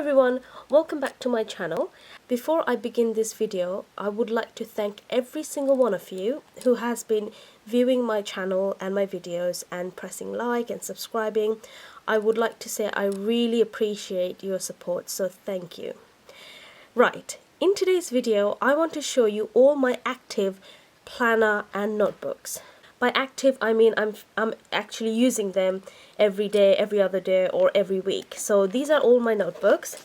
everyone, welcome back to my channel. Before I begin this video, I would like to thank every single one of you who has been viewing my channel and my videos and pressing like and subscribing. I would like to say I really appreciate your support, so thank you. Right, in today's video I want to show you all my active planner and notebooks. By active, I mean I'm actually using them every day, every other day, or every week. So these are all my notebooks.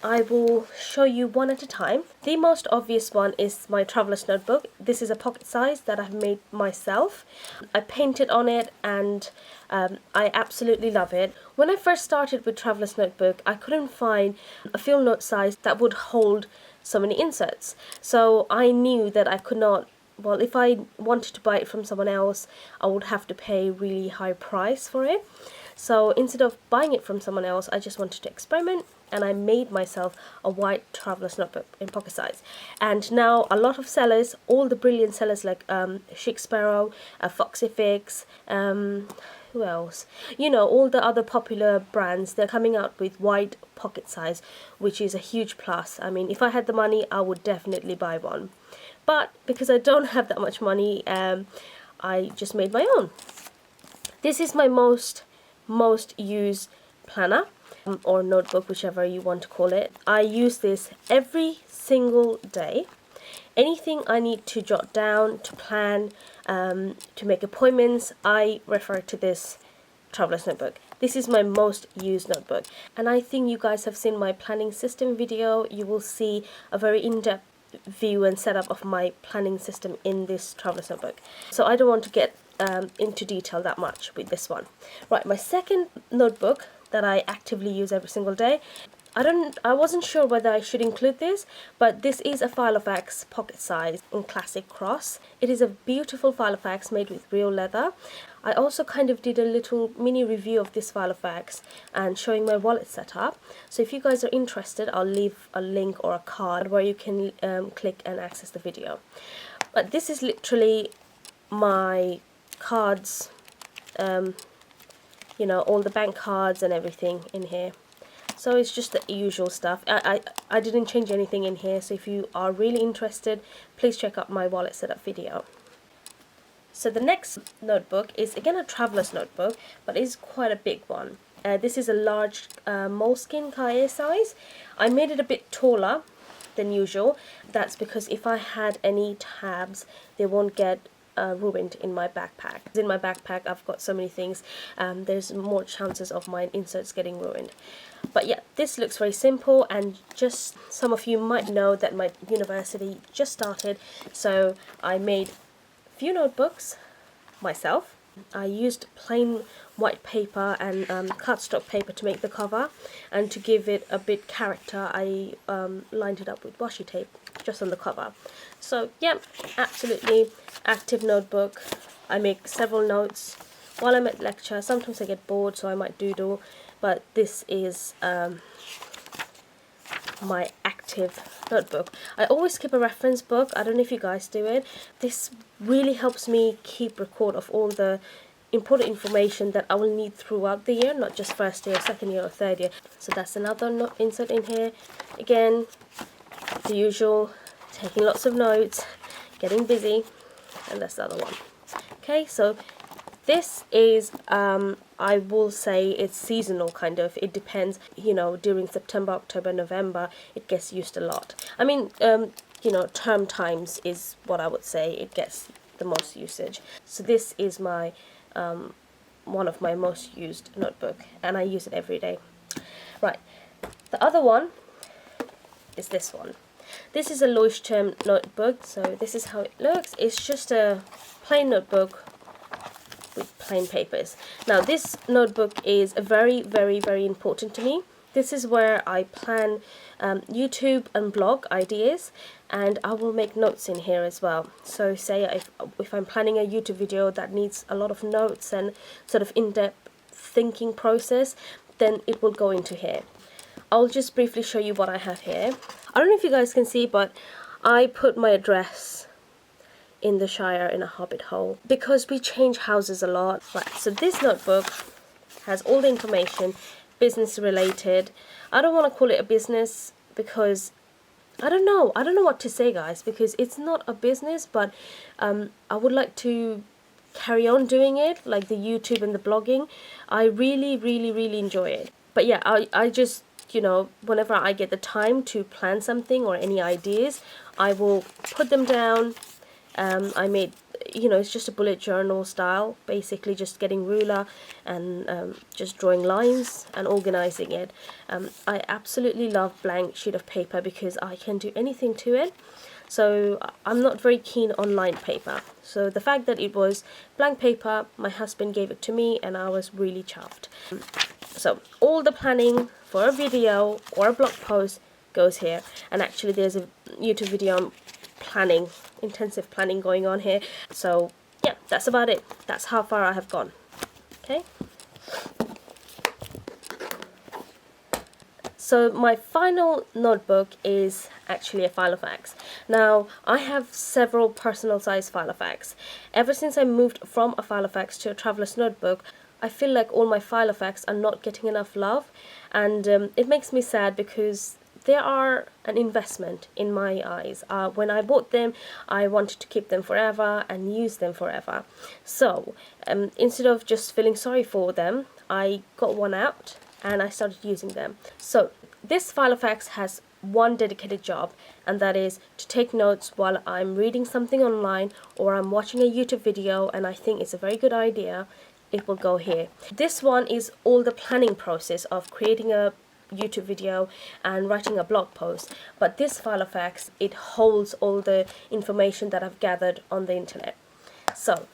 I will show you one at a time. The most obvious one is my traveler's notebook. This is a pocket size that I've made myself. I painted on it and I absolutely love it. When I first started with traveler's notebook, I couldn't find a fill note size that would hold so many inserts. So I knew that I could not, well, if I wanted to buy it from someone else, I would have to pay a really high price for it. So instead of buying it from someone else, I just wanted to experiment and I made myself a white traveler's notebook in pocket size. And now a lot of sellers, all the brilliant sellers like Chic Sparrow, Foxifix, who else? You know, all the other popular brands, they're coming out with white pocket size, which is a huge plus. I mean, if I had the money, I would definitely buy one. But because I don't have that much money, I just made my own. This is my most used planner or notebook, whichever you want to call it. I use this every single day. Anything I need to jot down, to plan, to make appointments, I refer to this traveler's notebook. This is my most used notebook, and I think you guys have seen my planning system video. You will see a very in-depth view and setup of my planning system in this traveler's notebook. So I don't want to get into detail that much with this one. Right, my second notebook that I actively use every single day. I wasn't sure whether I should include this, but this is a FILOFAX pocket size in classic cross. It is a beautiful FILOFAX made with real leather. I also kind of did a little mini review of this FILOFAX and showing my wallet setup. So if you guys are interested, I'll leave a link or a card where you can click and access the video. But this is literally my cards, you know, all the bank cards and everything in here. So it's just the usual stuff. I didn't change anything in here, so if you are really interested, please check out my wallet setup video. So the next notebook is again a traveler's notebook, but it's quite a big one. This is a large moleskin cahier size. I made it a bit taller than usual. That's because if I had any tabs, they won't get ruined in my backpack. In my backpack I've got so many things, there's more chances of my inserts getting ruined. But yeah, this looks very simple, and just some of you might know that my university just started, so I made a few notebooks myself. I used plain white paper and cardstock paper to make the cover, and to give it a bit character I lined it up with washi tape just on the cover. So yeah, absolutely active notebook. I make several notes while I'm at lecture. Sometimes I get bored, so I might doodle, but this is my active notebook. I always keep a reference book. I don't know if you guys do it. This really helps me keep record of all the important information that I will need throughout the year, not just first year, second year, or third year. So that's another insert in here. Again, the usual, taking lots of notes, getting busy, and that's the other one. Okay, so this is, I will say it's seasonal kind of. It depends, you know, during September, October, November, it gets used a lot. I mean, you know, term times is what I would say it gets the most usage. So this is my, one of my most used notebook, and I use it every day. Right, the other one is this one. This is a Leuchtturm notebook, so this is how it looks. It's just a plain notebook with plain papers. Now this notebook is very important to me. This is where I plan YouTube and blog ideas, and I will make notes in here as well. So say if I'm planning a YouTube video that needs a lot of notes and sort of in-depth thinking process, then it will go into here. I'll just briefly show you what I have here. I don't know if you guys can see, but I put my address in the Shire in a hobbit hole because we change houses a lot. Right, so this notebook has all the information business related. I don't want to call it a business because I don't know what to say, guys, because it's not a business, but I would like to carry on doing it, like the YouTube and the blogging. I really enjoy it. But yeah, I just, you know, whenever I get the time to plan something or any ideas, I will put them down. I made, you know, it's just a bullet journal style, basically just getting ruler and just drawing lines and organizing it. I absolutely love blank sheet of paper because I can do anything to it. So I'm not very keen on lined paper. So the fact that it was blank paper, my husband gave it to me and I was really chuffed. So all the planning for a video or a blog post goes here. And actually there's a YouTube video on planning, intensive planning going on here. So yeah, that's about it. That's how far I have gone. Okay. So my final notebook is actually a FILOFAX. Now, I have several personal size FILOFAX. Ever since I moved from a FILOFAX to a traveler's notebook, I feel like all my FILOFAX are not getting enough love, and it makes me sad because they are an investment in my eyes. When I bought them, I wanted to keep them forever and use them forever. So instead of just feeling sorry for them, I got one out and I started using them. So this FILOFAX has one dedicated job, and that is to take notes while I'm reading something online or I'm watching a YouTube video and I think it's a very good idea. It will go here. This one is all the planning process of creating a YouTube video and writing a blog post, but this FILOFAX, it holds all the information that I've gathered on the internet. So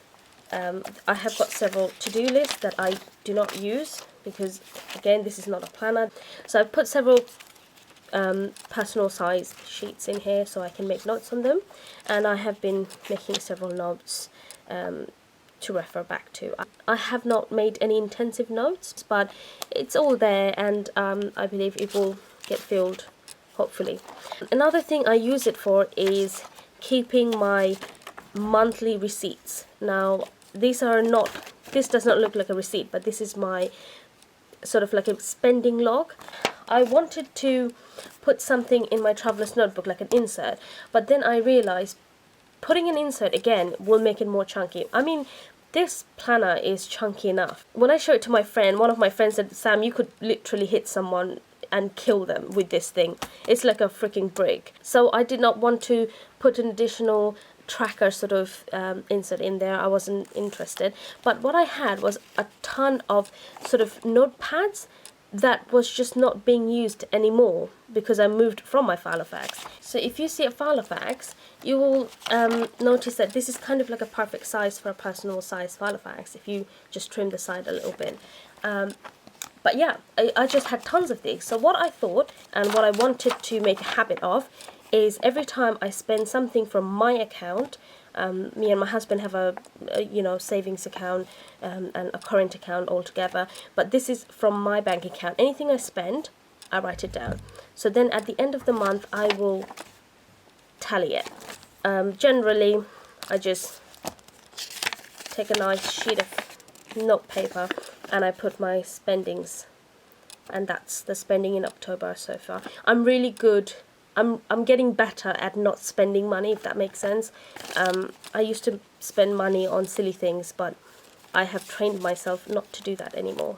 I have got several to-do lists that I do not use because, again, this is not a planner. So I've put several personal size sheets in here so I can make notes on them, and I have been making several notes to refer back to. I have not made any intensive notes, but it's all there, and I believe it will get filled, hopefully. Another thing I use it for is keeping my monthly receipts. Now, this does not look like a receipt, but this is my sort of like a spending log. I wanted to put something in my traveler's notebook, like an insert, but then I realized putting an insert again will make it more chunky. I mean, this planner is chunky enough. When I showed it to my friend, one of my friends said, "Sam, you could literally hit someone and kill them with this thing. It's like a freaking brick." So I did not want to put an additional tracker sort of insert in there. I wasn't interested. But what I had was a ton of sort of notepads that was just not being used anymore because I moved from my FILOFAX. So if you see a FILOFAX, you will notice that this is kind of like a perfect size for a personal size FILOFAX if you just trim the side a little bit. But yeah, I just had tons of these. So what I thought and what I wanted to make a habit of is every time I spend something from my account, me and my husband have a savings account and a current account all together, but this is from my bank account. Anything I spend, I write it down. So then at the end of the month, I will tally it. Generally, I just take a nice sheet of note paper and I put my spendings, and that's the spending in October so far. I'm really good. I'm getting better at not spending money, if that makes sense. I used to spend money on silly things, but I have trained myself not to do that anymore.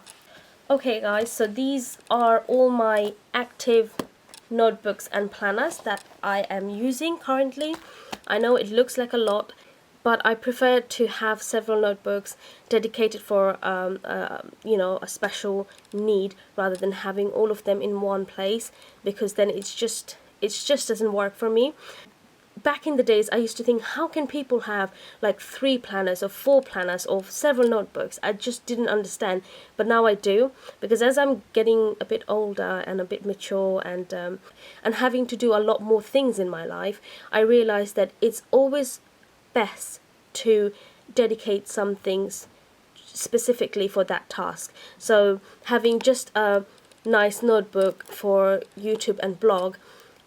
Okay guys, so these are all my active notebooks and planners that I am using currently. I know it looks like a lot, but I prefer to have several notebooks dedicated for a special need rather than having all of them in one place, because then it just doesn't work for me. Back in the days, I used to think, how can people have like 3 planners or 4 planners or several notebooks? I just didn't understand, but now I do, because as I'm getting a bit older and a bit mature and having to do a lot more things in my life, I realized that it's always best to dedicate some things specifically for that task. So having just a nice notebook for YouTube and blog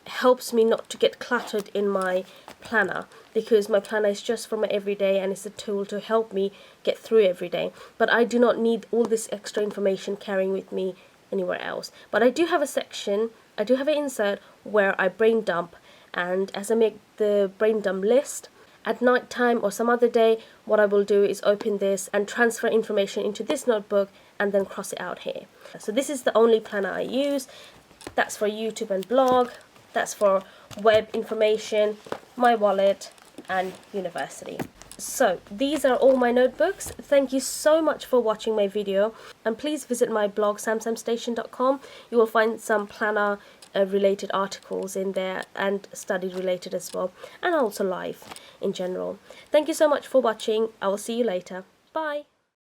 helps me not to get cluttered in my planner, because my planner is just for my everyday and it's a tool to help me get through every day. But I do not need all this extra information carrying with me anywhere else. But I do have a section, I do have an insert where I brain dump, and as I make the brain dump list, at night time or some other day, what I will do is open this and transfer information into this notebook and then cross it out here. So this is the only planner I use. That's for YouTube and blog, that's for web information, my wallet, and university. So these are all my notebooks. Thank you so much for watching my video, and please visit my blog samsamstation.com. You will find some planner related articles in there, and study related as well, and also life in general. Thank you so much for watching. I will see you later. Bye.